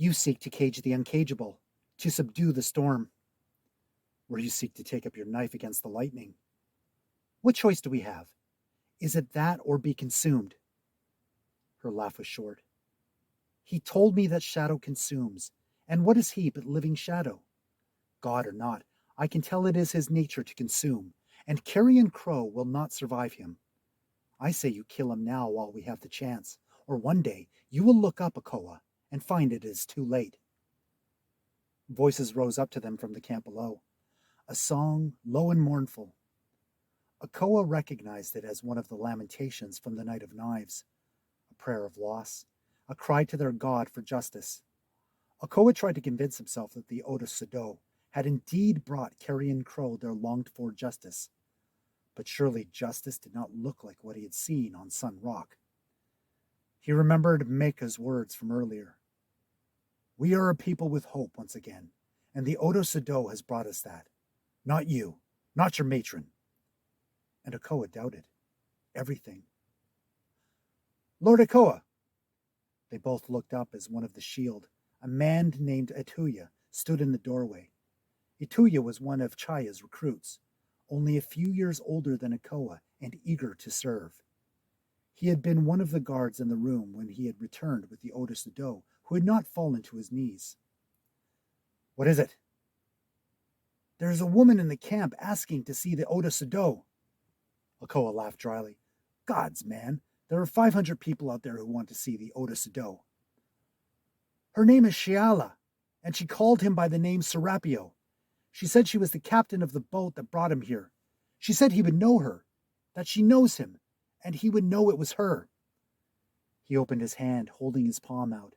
You seek to cage the uncagable, to subdue the storm, where you seek to take up your knife against the lightning. What choice do we have? Is it that or be consumed? Her laugh was short. He told me that shadow consumes, and what is he but living shadow? God or not, I can tell it is his nature to consume, and carrion crow will not survive him. I say you kill him now while we have the chance, or one day you will look up Okoa and find it is too late. Voices rose up to them from the camp below, a song low and mournful. Okoa recognized it as one of the lamentations from the Night of Knives, a prayer of loss, a cry to their god for justice. Okoa tried to convince himself that the Oda Sado had indeed brought carrion crow their longed-for justice, but surely justice did not look like what he had seen on Sun Rock. He remembered Meka's words from earlier. We are a people with hope once again, and the Oda Sado has brought us that. Not you, not your matron. And Okoa doubted everything. Lord Okoa! They both looked up as one of the shield, a man named Etuya, stood in the doorway. Etuya was one of Chaya's recruits, only a few years older than Okoa and eager to serve. He had been one of the guards in the room when he had returned with the Oda Sado, who had not fallen to his knees. What is it? There is a woman in the camp asking to see the Oda Sado. Okoa laughed dryly. Gods, man, there are 500 people out there who want to see the Oda Sado. Her name is Shiala, and she called him by the name Serapio. She said she was the captain of the boat that brought him here. She said he would know her, that she knows him, and he would know it was her. He opened his hand, holding his palm out.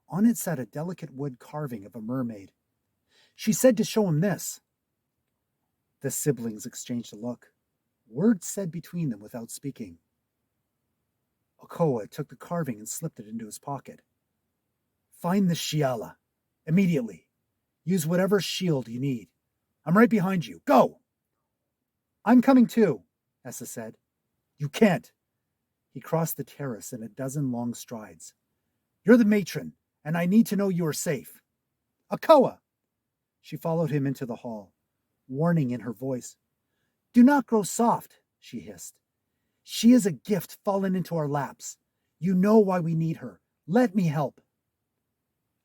On it sat a delicate wood carving of a mermaid. She said to show him this. The siblings exchanged a look, words said between them without speaking. Okoa took the carving and slipped it into his pocket. Find the Shiala, immediately. Use whatever shield you need. I'm right behind you. Go! I'm coming too, Essa said. You can't. He crossed the terrace in a dozen long strides. You're the matron, and I need to know you are safe. Okoa! She followed him into the hall, warning in her voice. Do not grow soft, she hissed. She is a gift fallen into our laps. You know why we need her. Let me help.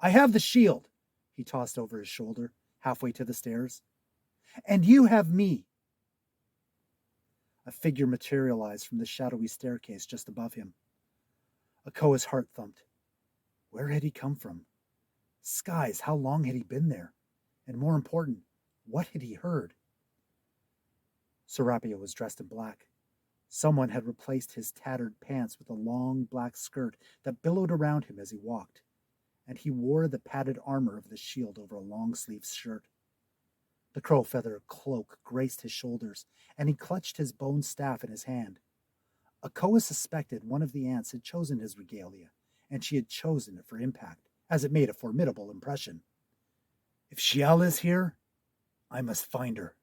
I have the shield, he tossed over his shoulder, halfway to the stairs. And you have me. A figure materialized from the shadowy staircase just above him. Okoa's heart thumped. Where had he come from? Skies, how long had he been there? And more important, what had he heard? Serapio was dressed in black. Someone had replaced his tattered pants with a long black skirt that billowed around him as he walked, and he wore the padded armor of the shield over a long-sleeved shirt. The crow feather cloak graced his shoulders, and he clutched his bone staff in his hand. Okoa suspected one of the ants had chosen his regalia, and she had chosen it for impact, as it made a formidable impression. If Shiala is here, I must find her.